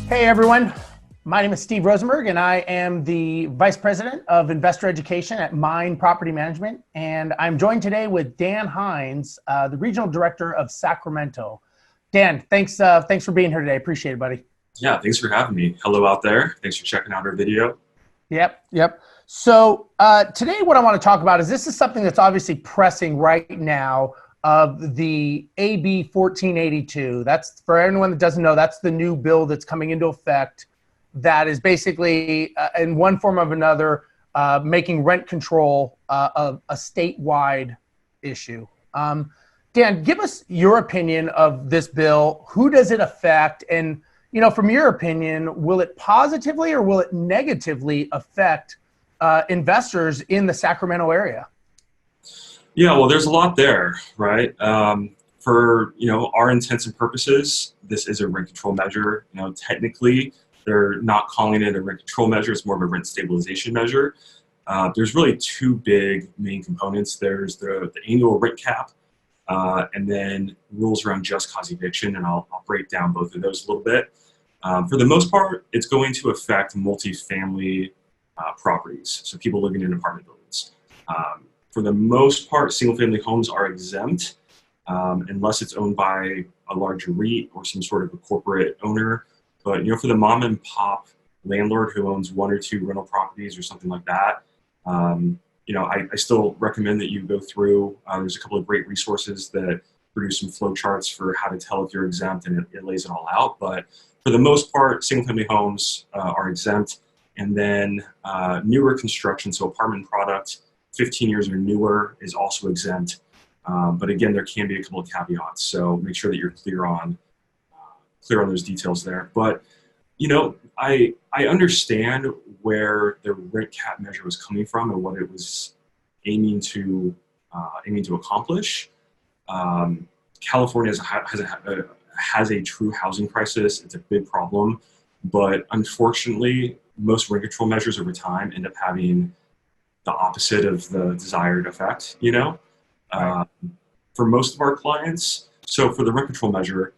Hey everyone, my name is Steve Rozenberg and I am the Vice President of Investor Education at Mynd Property Management. And I'm joined today with Dan Hines, the Regional Director of Sacramento. Dan, thanks for being here today. Appreciate it, buddy. Yeah, thanks for having me. Hello out there. Thanks for checking out our video. Yep. So today what I want to talk about is this is something that's obviously pressing right now of the AB 1482. That's, for anyone that doesn't know, that's the new bill that's coming into effect that is basically, in one form or another, making rent control a statewide issue. Dan, give us your opinion of this bill. Who does it affect? And, you know, from your opinion, will it positively or will it negatively affect investors in the Sacramento area? Yeah, well, there's a lot there, right? For our intents and purposes, this is a rent control measure. Technically, they're not calling it a rent control measure; it's more of a rent stabilization measure. There's really two big main components. There's the annual rent cap, and then rules around just cause eviction, and I'll break down both of those a little bit. For the most part, it's going to affect multifamily properties, so people living in apartment buildings. For the most part, single-family homes are exempt unless it's owned by a larger REIT or some sort of a corporate owner. But for the mom and pop landlord who owns one or two rental properties or something like that, I still recommend that you go through. There's a couple of great resources that produce some flow charts for how to tell if you're exempt, and it lays it all out. But for the most part, single-family homes are exempt, and then newer construction, so apartment product, 15 years or newer, is also exempt. But again, there can be a couple of caveats, so make sure that you're clear on those details there. But I understand where the rent cap measure was coming from and what it was aiming to accomplish. California has a true housing crisis. It's a big problem, but unfortunately, most rent control measures over time end up having the opposite of the desired effect, Right. For most of our clients. So for the rent control measure,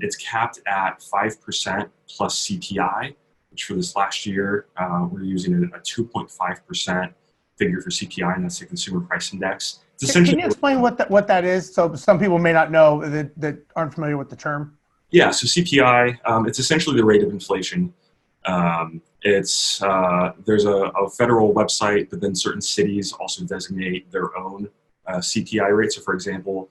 it's capped at 5% plus CPI, which for this last year, we're using a 2.5% figure for CPI, and that's the Consumer Price Index. It's essentially— Can you explain what that is? So some people may not know that aren't familiar with the term. Yeah, so CPI, it's essentially the rate of inflation. There's a federal website, but then certain cities also designate their own CPI rate. So for example,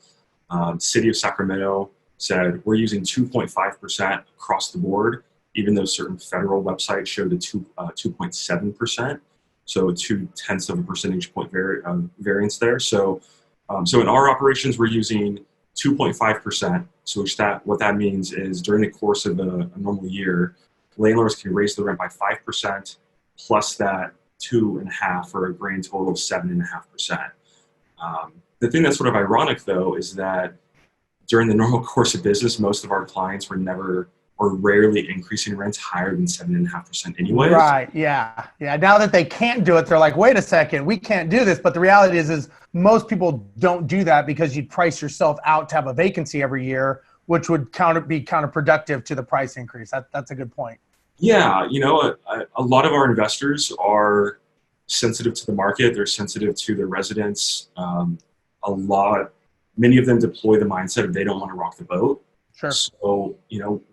city of Sacramento said we're using 2.5% across the board, even though certain federal websites showed 2.7%. So 0.2 of a percentage point variance there. So in our operations, we're using 2.5%. So what that means is during the course of a normal year, landlords can raise the rent by 5% plus that 2.5% for a grand total of 7.5%. The thing that's sort of ironic, though, is that during the normal course of business, most of our clients were never or rarely increasing rents higher than 7.5% anyways. Right. Yeah. Now that they can't do it, they're like, wait a second, we can't do this. But the reality is most people don't do that because you'd price yourself out to have a vacancy every year, which would be counterproductive to the price increase. That's a good point. Yeah. A lot of our investors are sensitive to the market. They're sensitive to their residents. Many of them deploy the mindset of they don't want to rock the boat. Sure. So,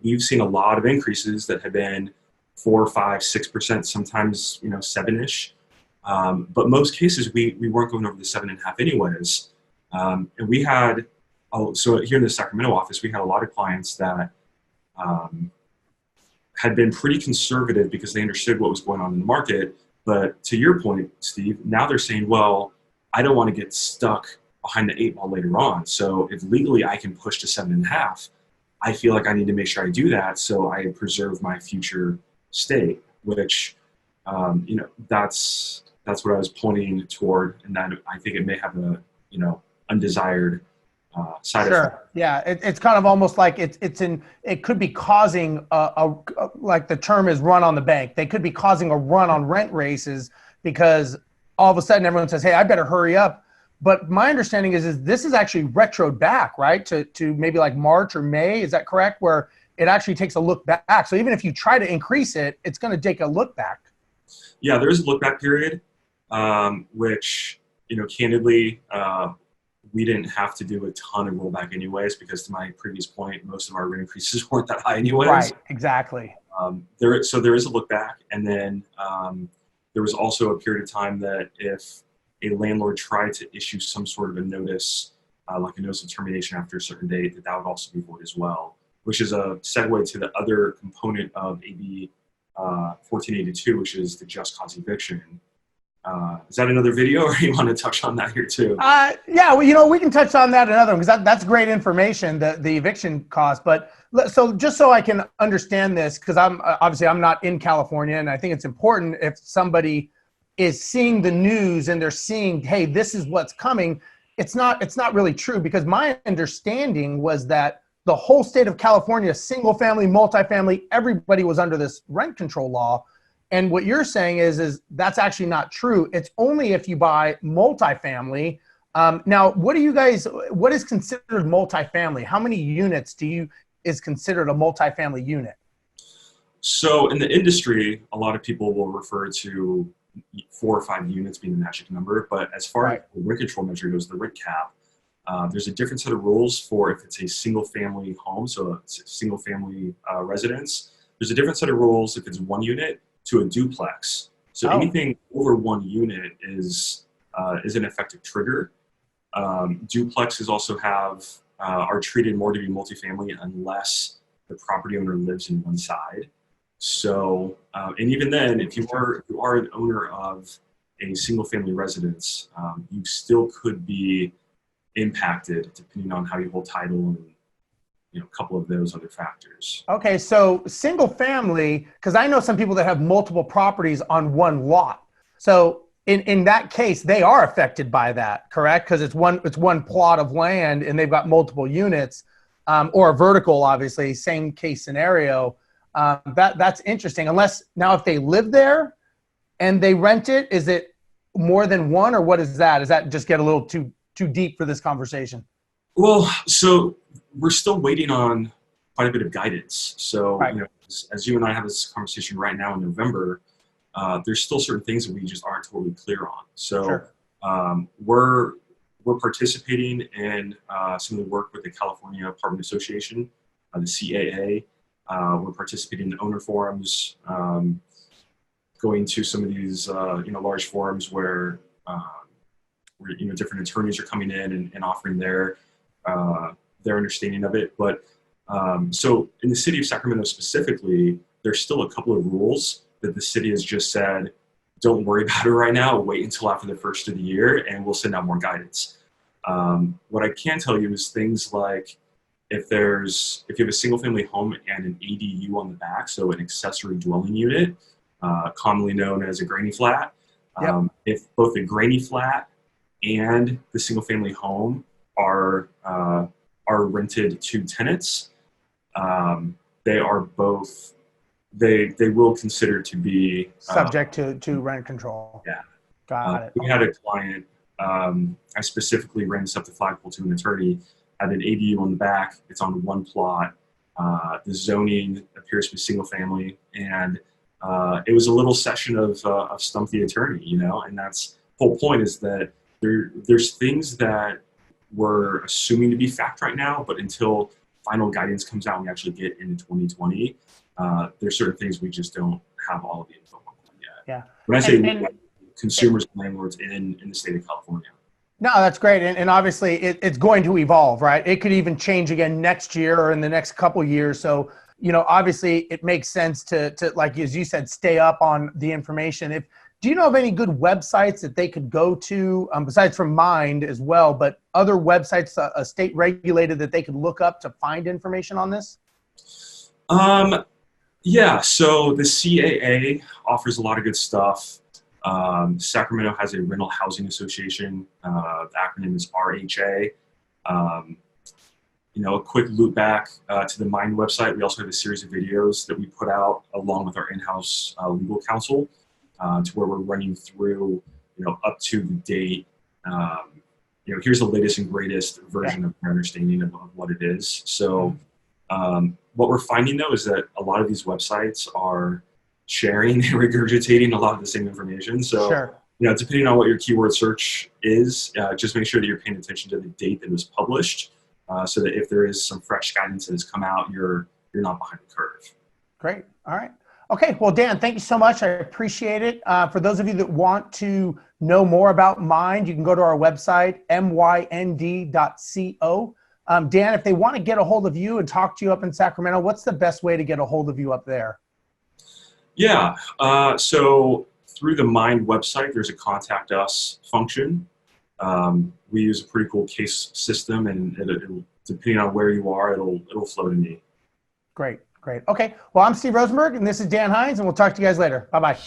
we've seen a lot of increases that have been 4%, 5%, 6%, sometimes, 7-ish. But most cases we weren't going over the 7.5 anyways. And we had, so here in the Sacramento office, we had a lot of clients that had been pretty conservative because they understood what was going on in the market. But to your point, Steve, now they're saying, well, I don't want to get stuck behind the 8 ball later on. So if legally I can push to 7.5, I feel like I need to make sure I do that so I preserve my future state, which, that's what I was pointing toward, and that I think it may have a, undesired side effect. Sure. Yeah. It's kind of almost like it could be causing like the term is run on the bank. They could be causing a run on rent raises because all of a sudden everyone says, hey, I better hurry up. But my understanding is this is actually retroed back, right, to maybe like March or May. Is that correct? Where it actually takes a look back. So even if you try to increase it, it's going to take a look back. Yeah, there is a look back period, which, candidly, we didn't have to do a ton of rollback anyways, because to my previous point, most of our rent increases weren't that high anyways. Right, exactly. So there is a look back, and then there was also a period of time that if a landlord tried to issue some sort of a notice, like a notice of termination after a certain date, that would also be void as well, which is a segue to the other component of AB 1482, which is the just cause eviction. Is that another video, or you want to touch on that here too? Yeah, well, we can touch on that another one, because that's great information, the eviction cost. But so just so I can understand this, because I'm not in California, and I think it's important if somebody is seeing the news and they're seeing, hey, this is what's coming. It's not really true, because my understanding was that the whole state of California, single family, multifamily, everybody was under this rent control law. And what you're saying is that's actually not true. It's only if you buy multifamily. Now, what is considered multifamily? How many units is considered a multifamily unit? So in the industry, a lot of people will refer to 4 or 5 units being the magic number. But as far as the rent control measure goes, the rent cap, there's a different set of rules for if it's a single family home, so a single family residence. There's a different set of rules if it's 1 unit to a duplex. So anything over 1 unit is an effective trigger. Duplexes also are treated more to be multifamily unless the property owner lives in one side. So, and even then, if you are an owner of a single family residence, you still could be impacted depending on how you hold title and a couple of those other factors. Okay, so single family, because I know some people that have multiple properties on one lot. So in that case, they are affected by that, correct? Because it's one plot of land and they've got multiple units, or a vertical, obviously, same case scenario. That's interesting. Unless now, if they live there and they rent it, is it more than one, or what is that? Does that just get a little too deep for this conversation? Well, so we're still waiting on quite a bit of guidance. So, as you and I have this conversation right now in November, there's still certain things that we just aren't totally clear on. So, we're participating in some of the work with the California Apartment Association, the CAA. We're participating in owner forums, going to some of these large forums where different attorneys are coming in and offering their understanding of it. But so in the city of Sacramento specifically, there's still a couple of rules that the city has just said, don't worry about it right now, wait until after the first of the year and we'll send out more guidance. What I can tell you is things like if you have a single family home and an ADU on the back, so an accessory dwelling unit, commonly known as a granny flat, if both the granny flat and the single family home are rented to tenants, they will consider to be subject to rent control. Yeah. Got it. We had a client, I specifically ran this up the flagpole to an attorney, had an ADU on the back, it's on one plot, the zoning appears to be single family, and it was a little session of stump the attorney, and that's the whole point, is that there's things that we're assuming to be fact right now, but until final guidance comes out and we actually get into 2020, there's certain things we just don't have all of the info on yet. Yeah. When I say consumers and landlords in the state of California. No, that's great. And obviously it's going to evolve, right? It could even change again next year or in the next couple of years. So, obviously it makes sense to, like, as you said, stay up on the information. Do you know of any good websites that they could go to, besides from Mynd as well, but other websites, state regulated, that they could look up to find information on this? Yeah, so the CAA offers a lot of good stuff. Sacramento has a rental housing association. The acronym is RHA. A quick loop back to the Mynd website. We also have a series of videos that we put out along with our in-house legal counsel, to where we're running through, up to the date. Here's the latest and greatest version of our understanding of what it is. So What we're finding though is that a lot of these websites are sharing and regurgitating a lot of the same information. So, Sure. depending on what your keyword search is, just make sure that you're paying attention to the date that it was published, so that if there is some fresh guidance that has come out, you're not behind the curve. Great. All right. Okay. Well, Dan, thank you so much. I appreciate it. For those of you that want to know more about Mynd, you can go to our website, mynd.co. Dan, if they want to get a hold of you and talk to you up in Sacramento, what's the best way to get a hold of you up there? Yeah. So through the Mynd website, there's a contact us function. We use a pretty cool case system, and it'll, depending on where you are, it'll flow to me. Great. Great. Okay. Well, I'm Steve Rozenberg, and this is Dan Hines, and we'll talk to you guys later. Bye-bye.